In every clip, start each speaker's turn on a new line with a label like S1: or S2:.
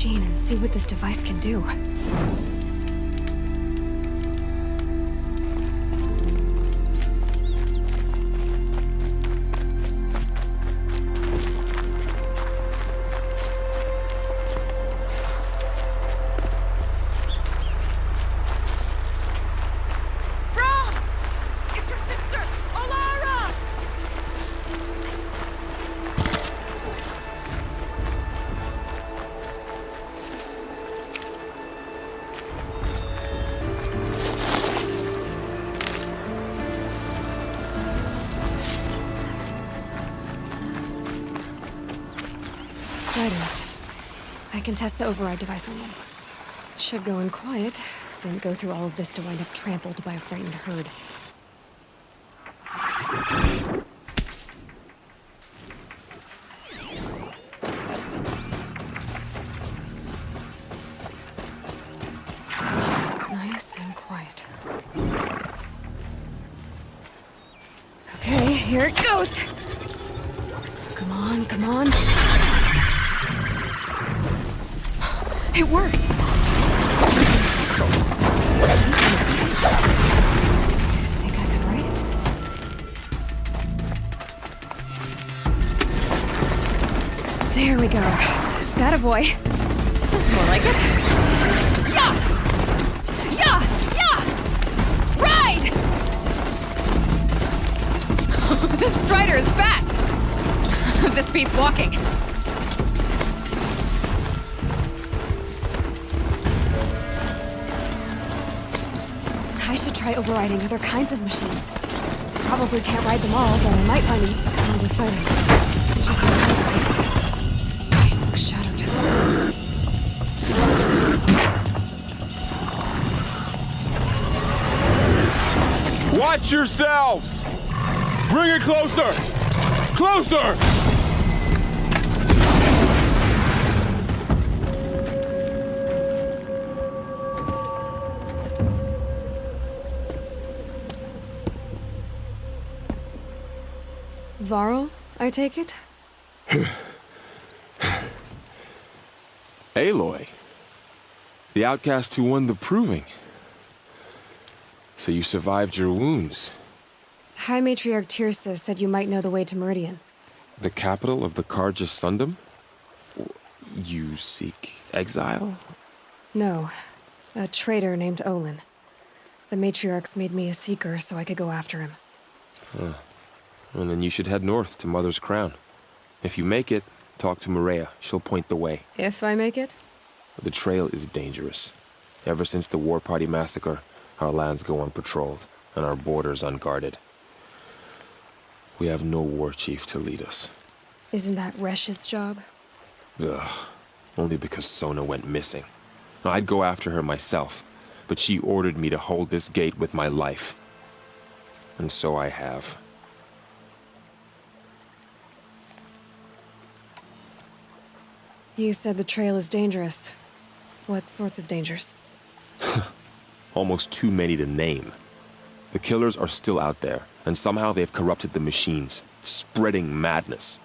S1: machine and see what this device can do. Striders. I can test the override device on them. Should go in quiet. Didn't go through all of this to wind up trampled by a frightened herd. Nice and quiet. Okay, here it goes! Come on, come on. It worked! Think I could write it? There we go. That a boy. That's more like it. Yeah! Yeah! Yeah! Ride! This Strider is fast! This beats walking. I should try overriding other kinds of machines. Probably can't ride them all, but I might find the sounds of fighting. Just it's shadowed.
S2: Watch yourselves! Bring it closer! Closer!
S1: Varl, I take it?
S2: Aloy. The outcast who won the proving. So you survived your wounds.
S1: High Matriarch Tirsa said you might know the way to Meridian.
S2: The capital of the Carja Sundom? You seek exile?
S1: No. A traitor named Olin. The Matriarchs made me a seeker so I could go after him.
S2: Huh. And then you should head north to Mother's Crown. If you make it, talk to Maria. She'll point the way.
S1: If I make it?
S2: The trail is dangerous. Ever since the War Party massacre, our lands go unpatrolled, and our borders unguarded. We have no war chief to lead us.
S1: Isn't that Resh's job?
S2: Ugh. Only because Sona went missing. I'd go after her myself, but she ordered me to hold this gate with my life. And so I have.
S1: You said the trail is dangerous. What sorts of dangers?
S2: Almost too many to name. The killers are still out there, and somehow they've corrupted the machines, spreading madness.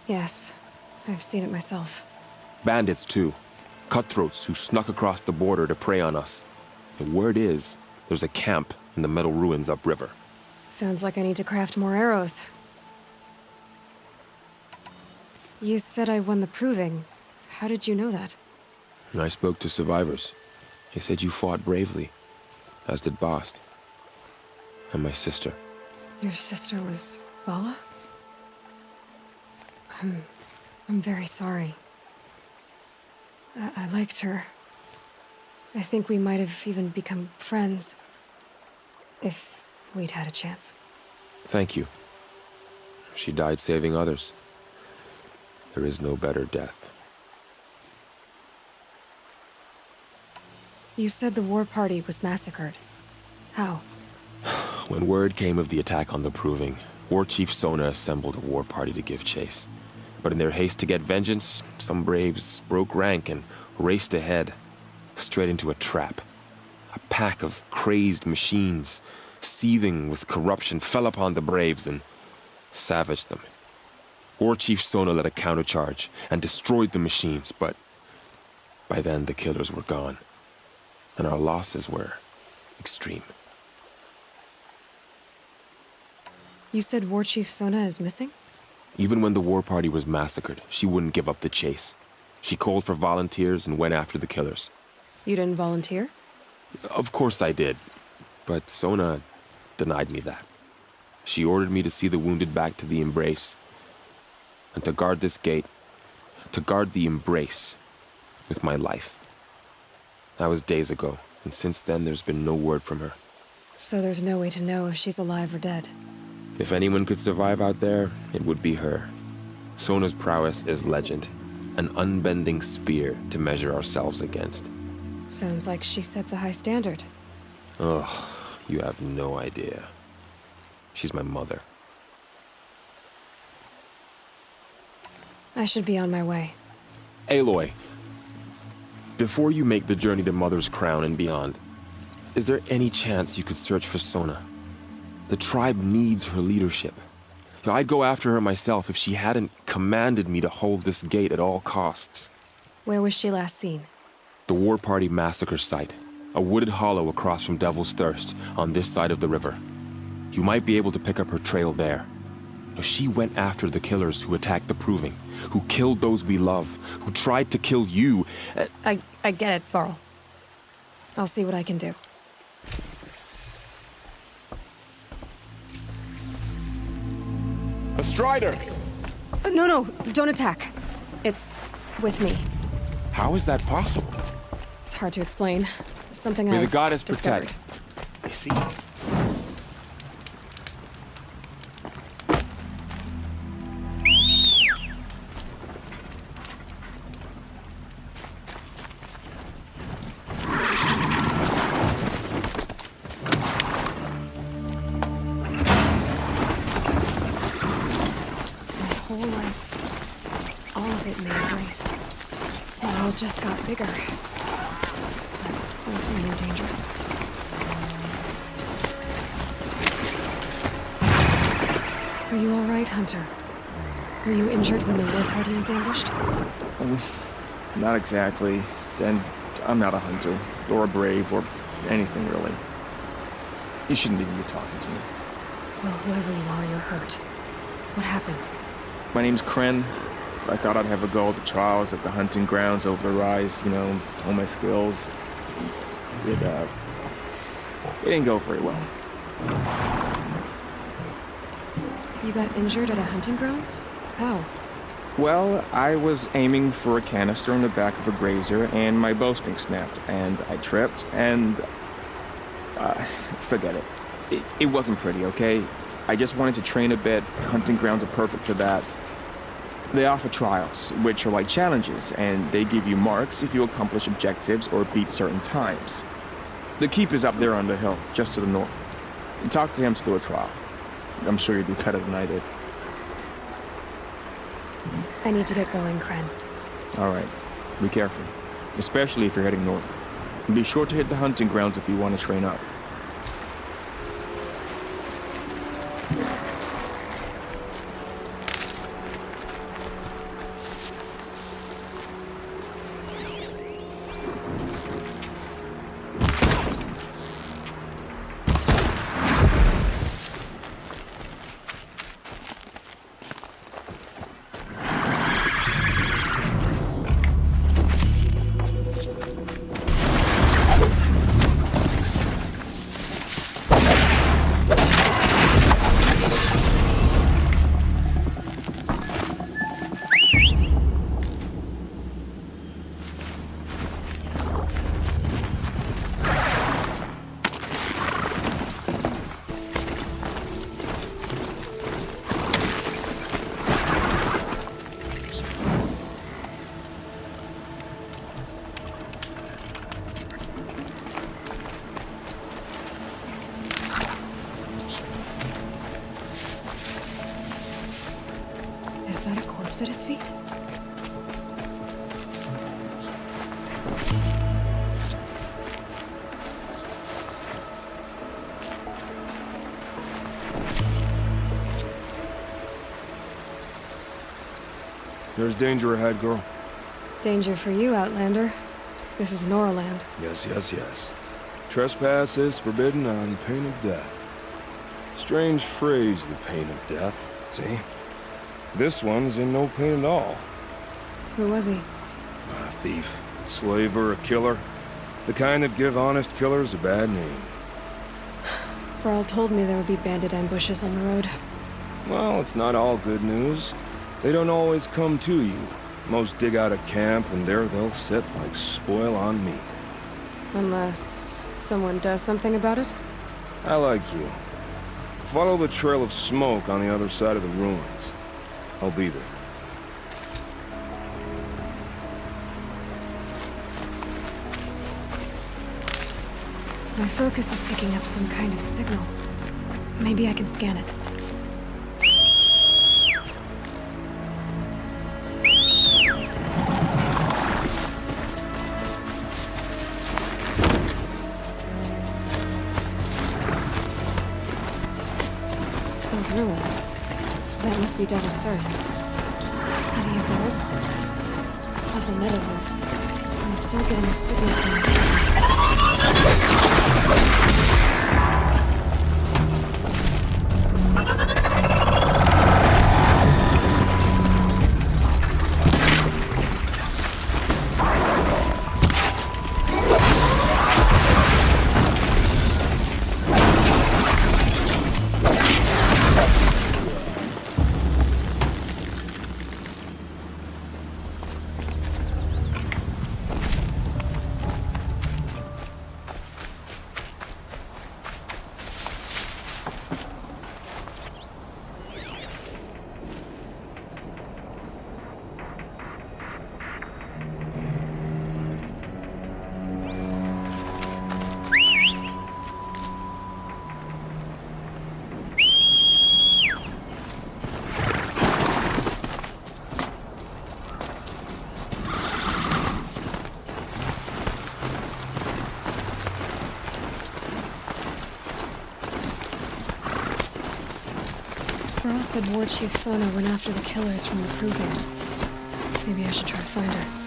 S1: Yes, I've seen it myself.
S2: Bandits, too. Cutthroats who snuck across the border to prey on us. The word is, there's a camp in the metal ruins upriver.
S1: Sounds like I need to craft more arrows. You said I won the proving. How did you know that?
S2: I spoke to survivors. They said you fought bravely, as did Bast. And my sister.
S1: Your sister was Vala? I'm very sorry. I liked her. I think we might have even become friends. If we'd had a chance.
S2: Thank you. She died saving others. There is no better death.
S1: You said the war party was massacred. How?
S2: When word came of the attack on the Proving, War Chief Sona assembled a war party to give chase. But in their haste to get vengeance, some braves broke rank and raced ahead, straight into a trap. A pack of crazed machines, seething with corruption, fell upon the braves and savaged them. War Chief Sona led a countercharge and destroyed the machines, but By then, the killers were gone, and our losses were extreme.
S1: You said War Chief Sona is missing?
S2: Even when the war party was massacred, she wouldn't give up the chase. She called for volunteers and went after the killers.
S1: You didn't volunteer?
S2: Of course I did, but Sona denied me that. She ordered me to see the wounded back to the Embrace, and to guard this gate, to guard the Embrace with my life. That was days ago, and since then there's been no word from her.
S1: So there's no way to know if she's alive or dead.
S2: If anyone could survive out there, it would be her. Sona's prowess is legend, an unbending spear to measure ourselves against.
S1: Sounds like she sets a high standard.
S2: Ugh, you have no idea. She's my mother.
S1: I should be on my way.
S2: Aloy, before you make the journey to Mother's Crown and beyond, is there any chance you could search for Sona? The tribe needs her leadership. I'd go after her myself if she hadn't commanded me to hold this gate at all costs.
S1: Where was she last seen?
S2: The War Party massacre site, a wooded hollow across from Devil's Thirst on this side of the river. You might be able to pick up her trail there. She went after the killers who attacked the Proving, who killed those we love, who tried to kill you.
S1: I get it, Varl. I'll see what I can do.
S2: A Strider!
S1: No, don't attack. It's with me.
S2: How is that possible?
S1: It's hard to explain. Something
S2: May
S1: I
S2: the goddess
S1: discovered.
S2: protect. I see.
S1: My whole life, all of it made grace. It all just got bigger. But also more dangerous. Are you all right, Hunter? Were you injured when the war party was ambushed?
S3: Not exactly. And I'm not a hunter, or a brave, or anything really. You shouldn't even be talking to me.
S1: Well, whoever you are, you're hurt. What happened?
S3: My name's Kren. I thought I'd have a go at the trials at the hunting grounds over the rise, hone my skills. It didn't go very well.
S1: You got injured at a hunting grounds? How?
S3: Well, I was aiming for a canister in the back of a grazer, and my bowstring snapped, and I tripped, and... forget it. It wasn't pretty, okay? I just wanted to train a bit. Hunting grounds are perfect for that. They offer trials, which are like challenges, and they give you marks if you accomplish objectives or beat certain times. The keep is up there on the hill, just to the north. Talk to him to do a trial. I'm sure you'd do better than I did.
S1: I need to get going, Kren.
S3: All right. Be careful, especially if you're heading north. And be sure to hit the hunting grounds if you want to train up.
S1: Is that a corpse at his feet?
S4: There's danger ahead, girl.
S1: Danger for you, Outlander. This is Noraland.
S4: Yes, yes, yes. Trespass is forbidden on pain of death. Strange phrase, the pain of death. See? This one's in no pain at all.
S1: Who was he?
S4: A thief, slaver, a killer. The kind that give honest killers a bad name.
S1: Frall told me there would be bandit ambushes on the road.
S4: Well, it's not all good news. They don't always come to you. Most dig out a camp, and there they'll sit like spoil on meat.
S1: Unless someone does something about it?
S4: I like you. Follow the trail of smoke on the other side of the ruins. I'll be there.
S1: My focus is picking up some kind of signal. Maybe I can scan it. Those ruins. That must be Devil's Thirst. The city of the old ones. Of the Meadowlands. I'm still getting a signal from the fighters. Frall said War Chief Sona went after the killers from the Proving. Maybe I should try to find her.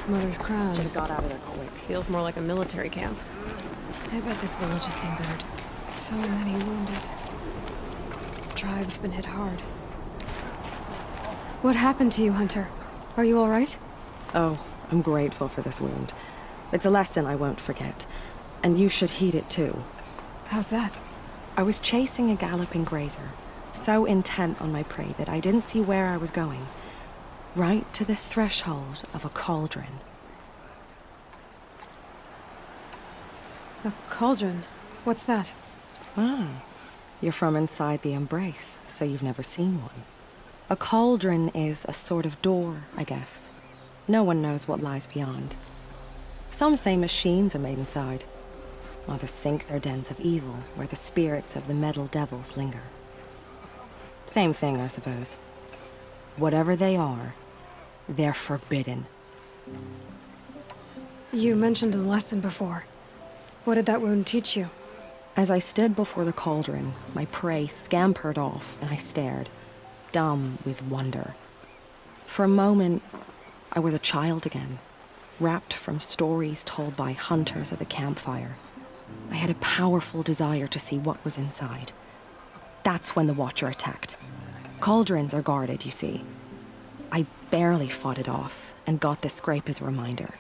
S1: Mother's Crown.
S5: Should've got out of there quick.
S1: Feels more like a military camp. I bet this village has seen better. So many wounded. The tribe's been hit hard. What happened to you, Hunter? Are you all right?
S5: Oh, I'm grateful for this wound. It's a lesson I won't forget. And you should heed it too.
S1: How's that?
S5: I was chasing a galloping grazer, so intent on my prey that I didn't see where I was going. Right to the threshold of a cauldron.
S1: A cauldron? What's that?
S5: Ah, you're from inside the Embrace, so you've never seen one. A cauldron is a sort of door, I guess. No one knows what lies beyond. Some say machines are made inside. Others think they're dens of evil, where the spirits of the metal devils linger. Same thing, I suppose. Whatever they are, they're forbidden.
S1: You mentioned a lesson before. What did that wound teach you?
S5: As I stood before the cauldron, my prey scampered off, and I stared, dumb with wonder. For a moment, I was a child again, wrapped from stories told by hunters at the campfire. I had a powerful desire to see what was inside. That's when the Watcher attacked. Cauldrons are guarded, you see. I barely fought it off, and got the scrape as a reminder.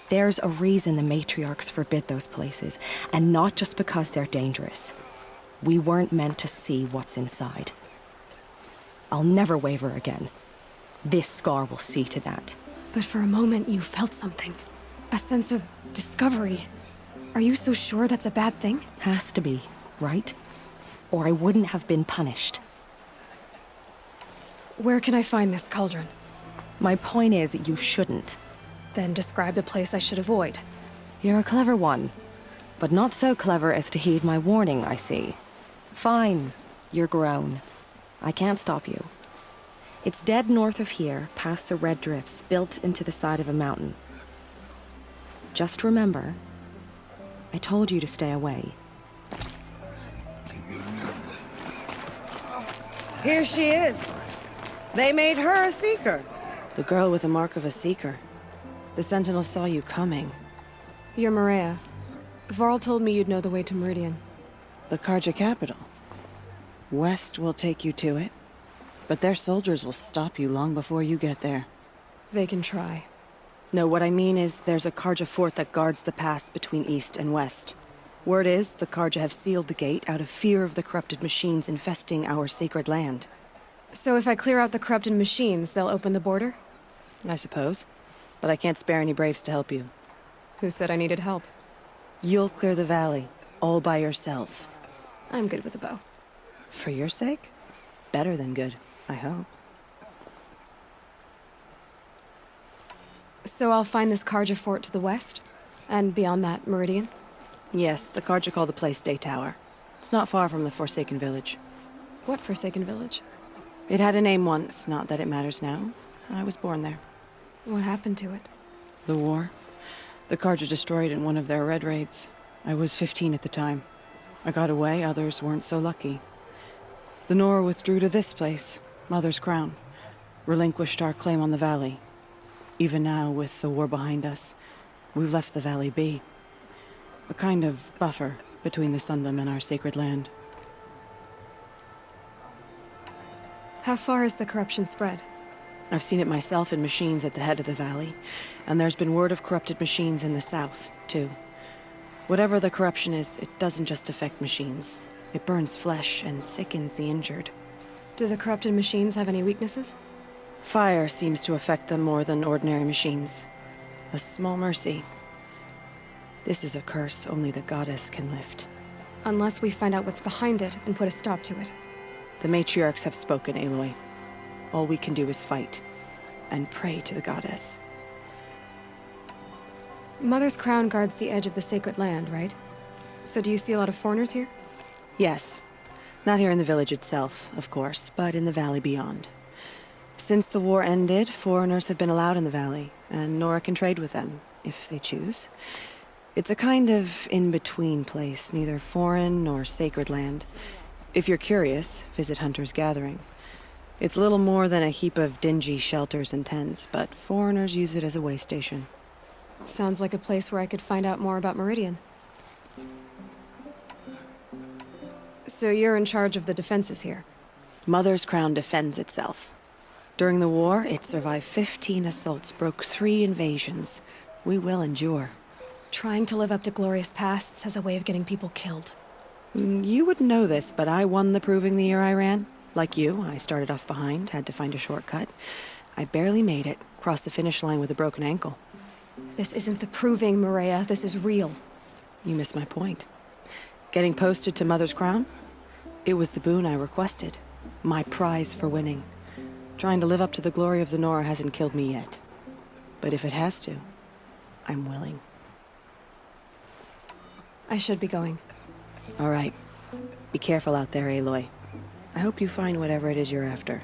S5: There's a reason the matriarchs forbid those places, and not just because they're dangerous. We weren't meant to see what's inside. I'll never waver again. This scar will see to that.
S1: But for a moment, you felt something. A sense of discovery. Are you so sure that's a bad thing?
S5: Has to be, right? Or I wouldn't have been punished.
S1: Where can I find this cauldron?
S5: My point is that you shouldn't.
S1: Then describe the place I should avoid.
S5: You're a clever one, but not so clever as to heed my warning, I see. Fine, you're grown. I can't stop you. It's dead north of here, past the red drifts, built into the side of a mountain. Just remember, I told you to stay away.
S6: Here she is. They made her a Seeker. The girl with the mark of a Seeker. The Sentinel saw you coming.
S1: You're Maria. Varl told me you'd know the way to Meridian.
S6: The Carja capital. West will take you to it, but their soldiers will stop you long before you get there.
S1: They can try.
S6: No, what I mean is there's a Carja fort that guards the pass between East and West. Word is the Carja have sealed the gate out of fear of the corrupted machines infesting our sacred land.
S1: So if I clear out the corrupted machines, they'll open the border?
S6: I suppose. But I can't spare any braves to help you.
S1: Who said I needed help?
S6: You'll clear the valley, all by yourself.
S1: I'm good with a bow.
S6: For your sake? Better than good, I hope.
S1: So I'll find this Carja fort to the west? And beyond that, Meridian?
S6: Yes, the Carja call the place Day Tower. It's not far from the Forsaken Village.
S1: What Forsaken Village?
S6: It had a name once, not that it matters now. I was born there.
S1: What happened to it?
S6: The war. The Carja destroyed in one of their red raids. I was 15 at the time. I got away, others weren't so lucky. The Nora withdrew to this place, Mother's Crown. Relinquished our claim on the valley. Even now, with the war behind us, we've left the valley be. A kind of buffer between the Sundom and our sacred land.
S1: How far has the corruption spread?
S6: I've seen it myself in machines at the head of the valley, and there's been word of corrupted machines in the south, too. Whatever the corruption is, it doesn't just affect machines. It burns flesh and sickens the injured.
S1: Do the corrupted machines have any weaknesses?
S6: Fire seems to affect them more than ordinary machines. A small mercy. This is a curse only the goddess can lift.
S1: Unless we find out what's behind it and put a stop to it.
S6: The matriarchs have spoken, Aloy. All we can do is fight, and pray to the goddess.
S1: Mother's Crown guards the edge of the sacred land, right? So do you see a lot of foreigners here?
S6: Yes. Not here in the village itself, of course, but in the valley beyond. Since the war ended, foreigners have been allowed in the valley, and Nora can trade with them, if they choose. It's a kind of in-between place, neither foreign nor sacred land. If you're curious, visit Hunter's Gathering. It's little more than a heap of dingy shelters and tents, but foreigners use it as a way station.
S1: Sounds like a place where I could find out more about Meridian. So you're in charge of the defenses here?
S6: Mother's Crown defends itself. During the war, it survived 15 assaults, broke 3 invasions. We will endure.
S1: Trying to live up to glorious pasts has a way of getting people killed.
S6: You wouldn't know this, but I won the Proving the year I ran. Like you, I started off behind, had to find a shortcut. I barely made it, crossed the finish line with a broken ankle.
S1: This isn't the Proving, Maria. This is real.
S6: You missed my point. Getting posted to Mother's Crown? It was the boon I requested. My prize for winning. Trying to live up to the glory of the Nora hasn't killed me yet. But if it has to, I'm willing.
S1: I should be going.
S6: All right. Be careful out there, Aloy. I hope you find whatever it is you're after.